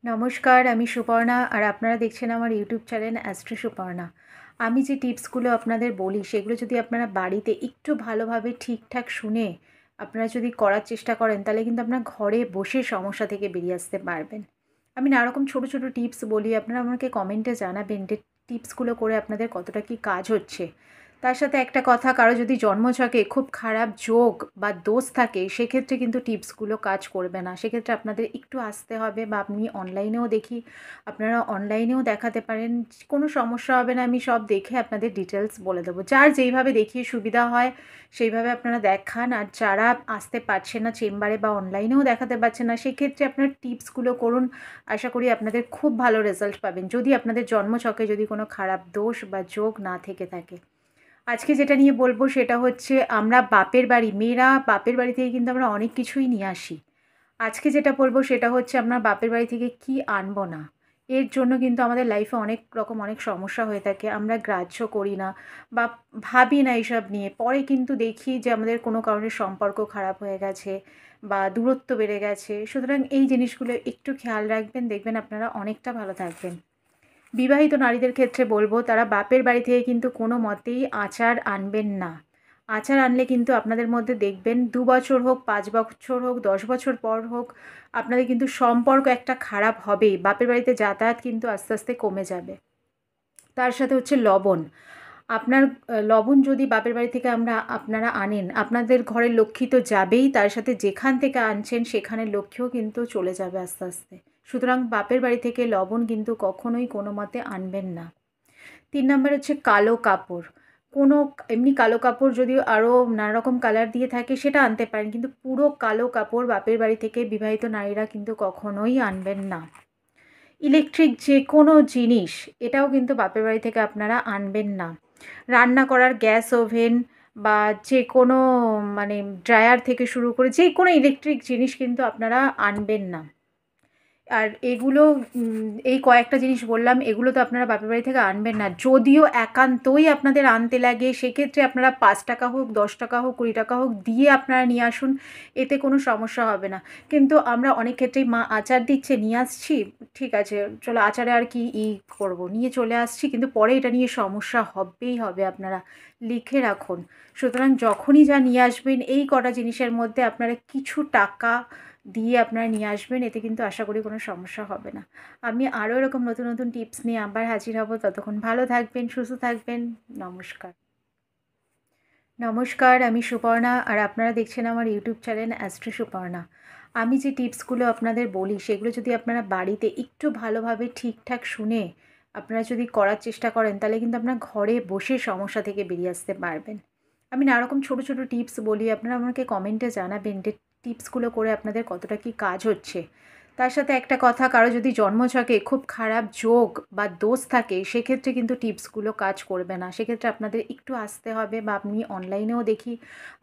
নমস্কার, আমি সুপর্ণা আর আপনারা দেখছেন আমার ইউটিউব চ্যানেল অ্যাস্ট্রো সুপর্ণা। আমি যে টিপসগুলো আপনাদের বলি সেগুলো যদি আপনারা বাড়িতে একটু ভালোভাবে ঠিকঠাক শুনে আপনারা যদি করার চেষ্টা করেন তাহলে কিন্তু আপনার ঘরে বসে সমস্যা থেকে বেরিয়ে আসতে পারবেন। আমি নানারকম ছোটো ছোটো টিপস বলি, আপনারা আমাকে কমেন্টে জানাবেন যে টিপসগুলো করে আপনাদের কতটা কী কাজ হচ্ছে। তার সাথে একটা কথা, কারো যদি জন্মছকে খুব খারাপ যোগ বা দোষ থাকে সেক্ষেত্রে কিন্তু টিপসগুলো কাজ করবে না। সেক্ষেত্রে আপনাদের একটু আসতে হবে, বা আপনি অনলাইনেও দেখি, আপনারা অনলাইনেও দেখাতে পারেন। কোনো সমস্যা হবে না, আমি সব দেখে আপনাদের ডিটেলস বলে দেবো। যার যেইভাবে দেখিয়ে সুবিধা হয় সেইভাবে আপনারা দেখান। আর যারা আসতে পারছেন না চেম্বারে বা অনলাইনেও দেখাতে পারছেন না, সেক্ষেত্রে আপনার টিপসগুলো করুন। আশা করি আপনাদের খুব ভালো রেজাল্ট পাবেন, যদি আপনাদের জন্মছকে যদি কোনো খারাপ দোষ বা যোগ না থেকে থাকে। আজকে যেটা নিয়ে বলবো সেটা হচ্ছে, আমরা বাপের বাড়ি, মেয়েরা বাপের বাড়ি থেকে কিন্তু আমরা অনেক কিছুই নিয়ে আসি। আজকে যেটা বলবো সেটা হচ্ছে, আমরা বাপের বাড়ি থেকে কি আনবো না। এর জন্য কিন্তু আমাদের লাইফে অনেক রকম অনেক সমস্যা হয়ে থাকে। আমরা গ্রাহ্য করি না বা ভাবি না এইসব নিয়ে। পরে কিন্তু দেখি যে আমাদের কোনো কারণে সম্পর্ক খারাপ হয়ে গেছে বা দূরত্ব বেড়ে গেছে। সুতরাং এই জিনিসগুলো একটু খেয়াল রাখবেন, দেখবেন আপনারা অনেকটা ভালো থাকবেন। বিবাহিত নারীদের ক্ষেত্রে বলবো, তারা বাপের বাড়ি থেকে কিন্তু কোনো মতেই আচার আনবেন না। আচার আনলে কিন্তু আপনাদের মধ্যে দেখবেন ২ বছর হোক, ৫ বছর হোক, ১০ বছর পর হোক, আপনাদের কিন্তু সম্পর্ক একটা খারাপ হবেই। বাপের বাড়িতে যাতায়াত কিন্তু আস্তে আস্তে কমে যাবে। তার সাথে হচ্ছে লবণ। আপনার লবণ যদি বাপের বাড়ি থেকে আপনারা আনেন, আপনাদের ঘরের লক্ষ্মী তো যাবেই, তার সাথে যেখান থেকে আনছেন সেখানের লক্ষ্মীও কিন্তু চলে যাবে আস্তে আস্তে। সুতরাং বাপের বাড়ি থেকে লবণ কিন্তু কখনোই কোনো মতে আনবেন না। ৩ নাম্বার হচ্ছে কালো কাপড়। কোনো এমনি কালো কাপড় যদি আরও নানা রকম কালার দিয়ে থাকে সেটা আনতে পারেন, কিন্তু পুরো কালো কাপড় বাপের বাড়ি থেকে বিবাহিত নারীরা কিন্তু কখনোই আনবেন না। ইলেকট্রিক যে কোনো জিনিস, এটাও কিন্তু বাপের বাড়ি থেকে আপনারা আনবেন না। রান্না করার গ্যাস ওভেন বা যে কোনো মানে ড্রায়ার থেকে শুরু করে যে কোনো ইলেকট্রিক জিনিস কিন্তু আপনারা আনবেন না। আর এগুলো এই কয়েকটা জিনিস বললাম, এগুলো তো আপনারা বাপের বাড়ি থেকে আনবেন না। যদিও একান্তই আপনাদের আনতে লাগে, সেক্ষেত্রে আপনারা ৳৫ হোক, ৳১০ হোক, ৳২০ হোক দিয়ে আপনারা নিয়ে আসুন, এতে কোনো সমস্যা হবে না। কিন্তু আমরা অনেক ক্ষেত্রেই মা আচার দিচ্ছে, নিয়ে আসছি, ঠিক আছে চলো আচারে আর কি করবো, নিয়ে চলে আসছি, কিন্তু পরে এটা নিয়ে সমস্যা হবেই হবে। আপনারা লিখে রাখুন। সুতরাং যখনই যা নিয়ে আসবেন এই কটা জিনিসের মধ্যে আপনারা কিছু টাকা দিয়ে আপনারা নিয়ে আসবেন, এতে কিন্তু আশা করি কোনো সমস্যা হবে না। আমি আরও এরকম নতুন নতুন টিপস নিয়ে আবার হাজির হব। ততক্ষণ ভালো থাকবেন, সুস্থ থাকবেন। নমস্কার। নমস্কার, আমি সুপর্ণা আর আপনারা দেখছেন আমার ইউটিউব চ্যানেল অ্যাস্ট্রো সুপর্ণা। আমি যে টিপসগুলো আপনাদের বলি সেগুলো যদি আপনারা বাড়িতে একটু ভালোভাবে ঠিকঠাক শুনে আপনারা যদি করার চেষ্টা করেন তাহলে কিন্তু আপনার ঘরে বসে সমস্যা থেকে বেরিয়ে আসতে পারবেন। আমি নানারকম ছোটো ছোটো টিপস বলি, আপনারা আমাকে কমেন্টে জানাবেন যে টিপসগুলো করে আপনাদের কতটা কী কাজ হচ্ছে। তার সাথে একটা কথা, কারো যদি জন্মছকে খুব খারাপ যোগ বা দোষ থাকে সেক্ষেত্রে কিন্তু টিপসগুলো কাজ করবে না। সেক্ষেত্রে আপনাদের একটু আসতে হবে, বা আপনি অনলাইনেও দেখি,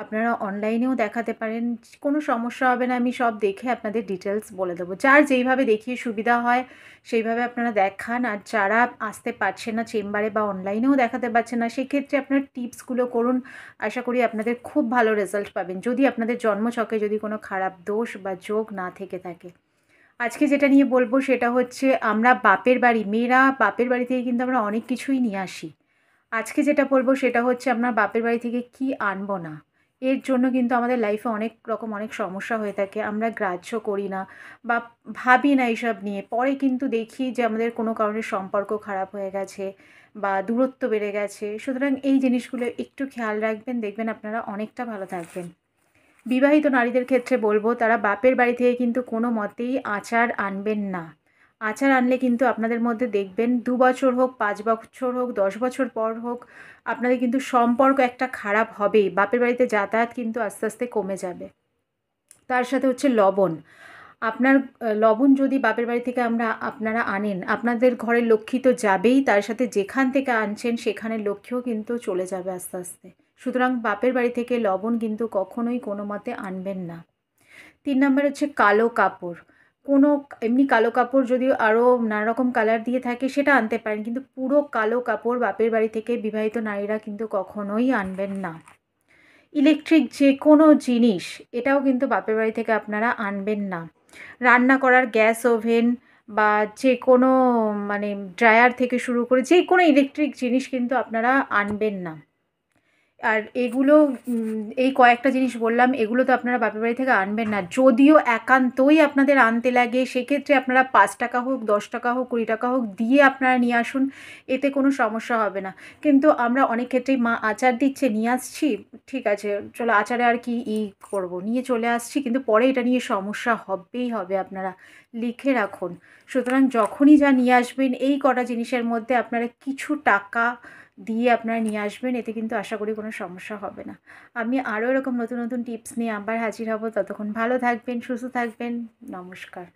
আপনারা অনলাইনেও দেখাতে পারেন। কোনো সমস্যা হবে না, আমি সব দেখে আপনাদের ডিটেলস বলে দেবো। যার যেইভাবে দেখিয়ে সুবিধা হয় সেইভাবে আপনারা দেখান। আর যারা আসতে পারছেন না চেম্বারে বা অনলাইনেও দেখাতে পারছেন না, সেক্ষেত্রে আপনার টিপসগুলো করুন। আশা করি আপনাদের খুব ভালো রেজাল্ট পাবেন, যদি আপনাদের জন্মছকে যদি কোনো খারাপ দোষ বা যোগ না থেকে থাকে। আজকে যেটা নিয়ে বলবো সেটা হচ্ছে, আমরা বাপের বাড়ি, মেয়েরা বাপের বাড়ি থেকে কিন্তু আমরা অনেক কিছুই নিয়ে আসি। আজকে যেটা বলবো সেটা হচ্ছে, আমরা বাপের বাড়ি থেকে কি আনবো না। এর জন্য কিন্তু আমাদের লাইফে অনেক রকম অনেক সমস্যা হয়ে থাকে। আমরা গ্রাহ্য করি না বা ভাবি না এইসব নিয়ে। পরে কিন্তু দেখি যে আমাদের কোনো কারণে সম্পর্ক খারাপ হয়ে গেছে বা দূরত্ব বেড়ে গেছে। সুতরাং এই জিনিসগুলো একটু খেয়াল রাখবেন, দেখবেন আপনারা অনেকটা ভালো থাকবেন। বিবাহিত নারীদের ক্ষেত্রে বলবো, তারা বাপের বাড়ি থেকে কিন্তু কোনো মতেই আচার আনবেন না। আচার আনলে কিন্তু আপনাদের মধ্যে দেখবেন ২ বছর হোক, ৫ বছর হোক, ১০ বছর পর হোক, আপনাদের কিন্তু সম্পর্ক একটা খারাপ হবেই। বাপের বাড়িতে যাতায়াত কিন্তু আস্তে আস্তে কমে যাবে। তার সাথে হচ্ছে লবণ। আপনার লবণ যদি বাপের বাড়ি থেকে আপনারা আনেন, আপনাদের ঘরের লক্ষ্মী তো যাবেই, তার সাথে যেখান থেকে আনছেন সেখানের লক্ষ্মীও কিন্তু চলে যাবে আস্তে আস্তে। সুতরাং বাপের বাড়ি থেকে লবণ কিন্তু কখনোই কোনো মতে আনবেন না। ৩ নাম্বার হচ্ছে কালো কাপড়। কোনো এমনি কালো কাপড় যদি আরও নানা রকম কালার দিয়ে থাকে সেটা আনতে পারেন, কিন্তু পুরো কালো কাপড় বাপের বাড়ি থেকে বিবাহিত নারীরা কিন্তু কখনোই আনবেন না। ইলেকট্রিক যে কোনো জিনিস, এটাও কিন্তু বাপের বাড়ি থেকে আপনারা আনবেন না। রান্না করার গ্যাস ওভেন বা যে কোনো মানে ড্রায়ার থেকে শুরু করে যে কোনো ইলেকট্রিক জিনিস কিন্তু আপনারা আনবেন না। আর এগুলো এই কয়েকটা জিনিস বললাম, এগুলো তো আপনারা বাপের বাড়ি থেকে আনবেন না। যদিও একান্তই আপনাদের আনতে লাগে, সেক্ষেত্রে আপনারা ৳৫ হোক, ৳১০ হোক, ৳২০ হোক দিয়ে আপনারা নিয়ে আসুন, এতে কোনো সমস্যা হবে না। কিন্তু আমরা অনেক ক্ষেত্রেই মা আচার দিচ্ছে, নিয়ে আসছি, ঠিক আছে চলো আচারে আর কি করব, নিয়ে চলে আসছি, কিন্তু পরে এটা নিয়ে সমস্যা হবেই হবে, আপনারা লিখে রাখুন। সুতরাং যখনই যা নিয়ে আসবেন এই কটা জিনিসের মধ্যে আপনারা কিছু টাকা দিয়ে আপনারা নিয়ে আসবেন, এতে কিন্তু আশা করি কোনো সমস্যা হবে না। আমি আরও এরকম নতুন নতুন টিপস নিয়ে আবার হাজির হব। ততক্ষণ ভালো থাকবেন, সুস্থ থাকবেন। নমস্কার।